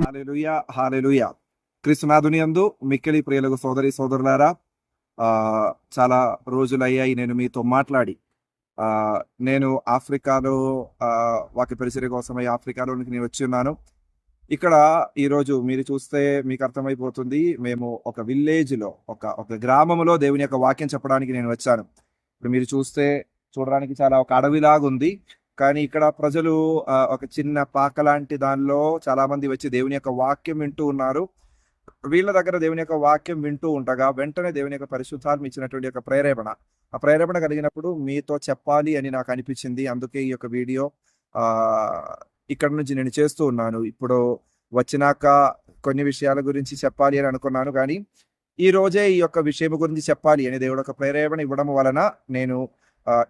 హల్లెలూయా, హల్లెలూయా. క్రీస్తునాథుని యందు మిక్కిలి ప్రియులకు సోదరి సోదరులారా, చాలా రోజులయ్యాయి నేను మీతో మాట్లాడి. నేను ఆఫ్రికాలో వాక్య పరిచర్య కోసమై ఆఫ్రికాలోనికి నేను వచ్చి ఉన్నాను. ఇక్కడ ఈరోజు మీరు చూస్తే మీకు అర్థమైపోతుంది. మేము ఒక విలేజ్‌లో ఒక గ్రామంలో దేవుని యొక్క వాక్యం చెప్పడానికి నేను వచ్చాను. ఇప్పుడు మీరు చూడడానికి చాలా ఒక అడవిలాగుంది. కానీ ఇక్కడ ప్రజలు ఒక చిన్న పాక లాంటి దానిలో చాలా మంది వచ్చి దేవుని యొక్క వాక్యం వింటూ ఉన్నారు. వీళ్ళ దగ్గర దేవుని యొక్క వాక్యం వింటూ ఉండగా వెంటనే దేవుని యొక్క పరిశుద్ధాత్మ ఇచ్చినటువంటి యొక్క ఆ ప్రేరేపణ కలిగినప్పుడు మీతో చెప్పాలి అని నాకు అనిపించింది. అందుకే ఈ యొక్క వీడియో ఇక్కడ నుంచి నేను చేస్తూ ఉన్నాను. ఇప్పుడు వచ్చినాక కొన్ని విషయాల గురించి చెప్పాలి అని అనుకున్నాను, కానీ ఈ రోజే ఈ యొక్క విషయం గురించి చెప్పాలి అని దేవుడు ఒక ప్రేరేపణ ఇవ్వడం వలన నేను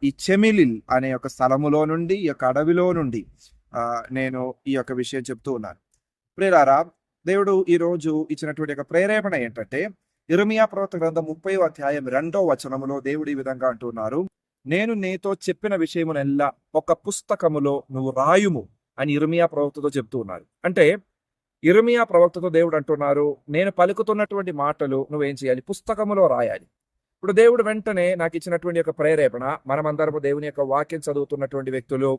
ఈ చెమిలిల్ అనే ఒక స్థలములో నుండి, ఈ యొక్క అడవిలో నుండి నేను ఈ యొక్క విషయం చెప్తూ ఉన్నాను. ప్రియులారా, దేవుడు ఈ రోజు ఇచ్చినటువంటి ఒక ప్రేరేపణ ఏంటంటే, యిర్మీయా ప్రవక్త గ్రంథం 30వ అధ్యాయం 2వ వచనములో దేవుడు ఈ విధంగా అంటున్నారు, నేను నీతో చెప్పిన విషయమునెల్లా ఒక పుస్తకములో నువ్వు రాయుము అని యిర్మీయా ప్రవక్తతో చెప్తూ ఉన్నారు. అంటే యిర్మీయా ప్రవక్తతో దేవుడు అంటున్నారు, నేను పలుకుతున్నటువంటి మాటలు నువ్వేం చేయాలి? పుస్తకములో రాయాలి. ఇప్పుడు దేవుడు వెంటనే నాకు ఇచ్చినటువంటి యొక్క ప్రేరేపణ, మనమందరము దేవుని యొక్క వాక్యం చదువుతున్నటువంటి వ్యక్తులు,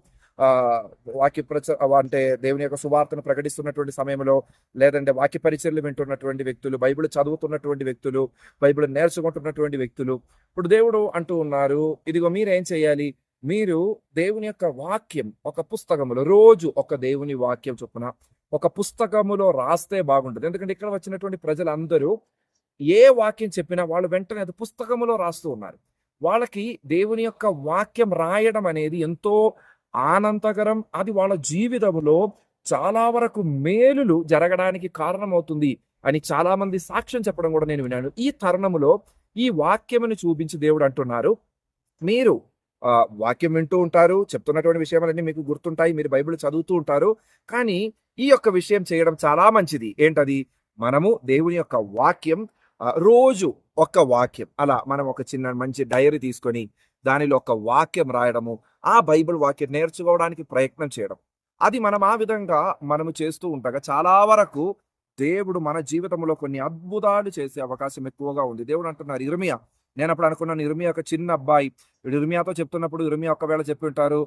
అంటే దేవుని యొక్క సువార్తను ప్రకటిస్తున్నటువంటి సమయంలో, లేదంటే వాక్య పరిచర్యలు వింటున్నటువంటి వ్యక్తులు, బైబిల్ చదువుతున్నటువంటి వ్యక్తులు, బైబిల్ నేర్చుకుంటున్నటువంటి వ్యక్తులు. ఇప్పుడు దేవుడు అంటూ ఉన్నారు, ఇదిగో మీరేం చేయాలి? మీరు దేవుని యొక్క వాక్యం ఒక పుస్తకములో, రోజు ఒక దేవుని వాక్యం చొప్పున ఒక పుస్తకములో రాస్తే బాగుంటుంది. ఎందుకంటే ఇక్కడ వచ్చినటువంటి ప్రజలందరూ ఏ వాక్యం చెప్పినా వాళ్ళు వెంటనే అది పుస్తకములో రాస్తూ ఉన్నారు. వాళ్ళకి దేవుని యొక్క వాక్యం రాయడం అనేది ఎంతో ఆనందకరం. అది వాళ్ళ జీవితంలో చాలా వరకు మేలులు జరగడానికి కారణమవుతుంది అని చాలా మంది సాక్ష్యం చెప్పడం కూడా నేను విన్నాను. ఈ తరుణములో ఈ వాక్యమును చూపించి దేవుడు అంటున్నారు, మీరు వాక్యం వింటూ ఉంటారు, చెప్తున్నటువంటి విషయాలన్నీ మీకు గుర్తుంటాయి, మీరు బైబిల్ చదువుతూ ఉంటారు. కానీ ఈ యొక్క విషయం చేయడం చాలా మంచిది. ఏంటది? మనము దేవుని యొక్క వాక్యం రోజు ఒక్క వాక్యం, అలా మనం ఒక చిన్న మంచి డైరీ తీసుకొని దానిలో ఒక వాక్యం రాయడము, ఆ బైబిల్ వాక్యం నేర్చుకోవడానికి ప్రయత్నం చేయడం, అది మనం ఆ విధంగా మనము చేస్తూ ఉండగా చాలా వరకు దేవుడు మన జీవితంలో కొన్ని అద్భుతాలు చేసే అవకాశం ఎక్కువగా ఉంది. దేవుడు అంటున్నారు, యిర్మీయా, నేను అప్పుడు అనుకున్నాను, యిర్మీయా ఒక చిన్న అబ్బాయి, యిర్మీయాతో చెప్తున్నప్పుడు యిర్మీయా ఒకవేళ చెప్పి ఉంటారు,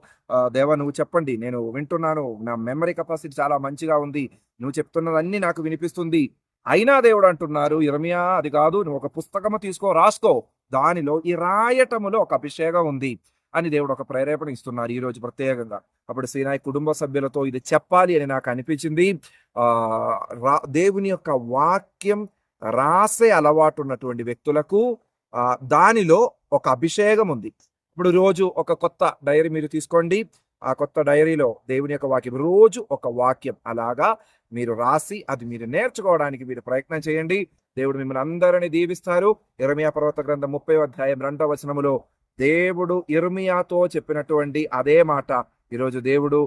దేవా నువ్వు చెప్పండి, నేను వింటున్నాను, నా మెమరీ కెపాసిటీ చాలా మంచిగా ఉంది, నువ్వు చెప్తున్నదన్నీ నాకు వినిపిస్తుంది. అయినా దేవుడు అంటున్నారు, యిర్మీయా అది కాదు, నువ్వు ఒక పుస్తకము తీసుకో, రాసుకో, దానిలో ఈ రాయటములో ఒక అభిషేకం ఉంది అని దేవుడు ఒక ప్రేరేపణ ఇస్తున్నారు ఈ రోజు ప్రత్యేకంగా. అప్పుడు సీనాయి కుటుంబ సభ్యులతో ఇది చెప్పాలి అని నాకు అనిపించింది. దేవుని యొక్క వాక్యం రాసే అలవాటు ఉన్నటువంటి వ్యక్తులకు దానిలో ఒక అభిషేకం ఉంది. ఇప్పుడు రోజు ఒక కొత్త డైరీ మీరు తీసుకోండి, ఆ కొత్త డైరీలో దేవుని యొక్క వాక్యం, రోజు ఒక వాక్యం అలాగా మీరు రాసి అది మీరు నేర్చుకోవడానికి మీరు ప్రయత్నం చేయండి. దేవుడు మిమ్మల్ని అందరినీ దీవిస్తారు. యిర్మీయా ప్రవక్త గ్రంథం 30వ అధ్యాయం 2వ వచనములో దేవుడు యిర్మీయాతో చెప్పినటువంటి అదే మాట ఈరోజు దేవుడు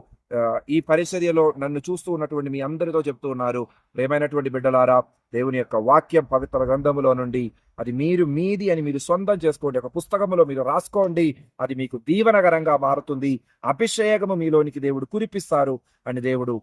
ఈ పరిచర్యలో నన్ను చూస్తూ ఉన్నటువంటి మీ అందరితో చెప్తూ ఉన్నారు, ప్రియమైనటువంటి బిడ్డలారా, దేవుని యొక్క వాక్యం పవిత్ర గ్రంథములో నుండి అది మీది అని మీరు సొంతం చేసుకోండి, ఒక పుస్తకములో మీరు రాసుకోండి, అది మీకు దీవెనకరంగా మారుతుంది, అభిషేకము మీలోనికి దేవుడు కురిపిస్తారు అని దేవుడు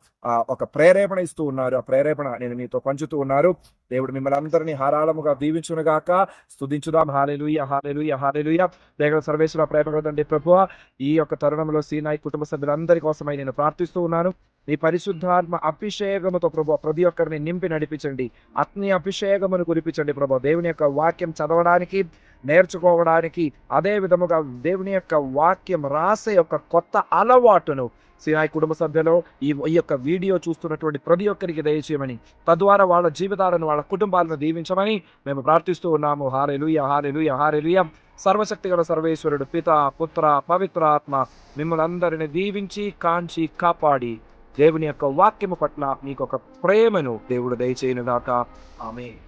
ఒక ప్రేరేపణ ఇస్తూ ఉన్నారు. ఆ ప్రేరేపణ నేను మీతో పంచుతూ ఉన్నారు. దేవుడు మిమ్మల్ని అందరినీ హారాళముగా దీవించునుగాక. స్తుతించుదాం. హల్లెలూయా, హల్లెలూయా, హల్లెలూయా. దేవుడు సర్వేశ్వర ప్రేమ కదండి ప్రభువా, ఈ యొక్క తరుణంలో సీనాయి కుటుంబ సభ్యులందరి కోసమై నేను ప్రార్థిస్తూ ఉన్నాను. నీ పరిశుద్ధాత్మ అభిషేకముతో ప్రభు ప్రతి ఒక్కరిని నింపి నడిపించండి, ఆత్మీయ అభిషేకమును కురిపించండి ప్రభు. దేవుని యొక్క వాక్యం చదవడానికి, నేర్చుకోవడానికి, అదే విధముగా దేవుని యొక్క వాక్యం రాసే యొక్క కొత్త అలవాటును సీనాయి కుటుంబ సభ్యులు ఈ యొక్క వీడియో చూస్తున్నటువంటి ప్రతి ఒక్కరికి దయచేయమని, తద్వారా వాళ్ళ జీవితాలను, వాళ్ళ కుటుంబాలను దీవించమని మేము ప్రార్థిస్తూ ఉన్నాము. హల్లెలూయా, హల్లెలూయా, హల్లెలూయా. సర్వశక్తిగల సర్వేశ్వరుడు పిత, పుత్ర, పవిత్ర ఆత్మ మిమ్మల్ని అందరిని దీవించి, కాంచి, కాపాడి దేవుని యొక్క వాక్యము పట్ల మీకు ఒక ప్రేమను దేవుడు దయచేయునుగాక. ఆమేన్.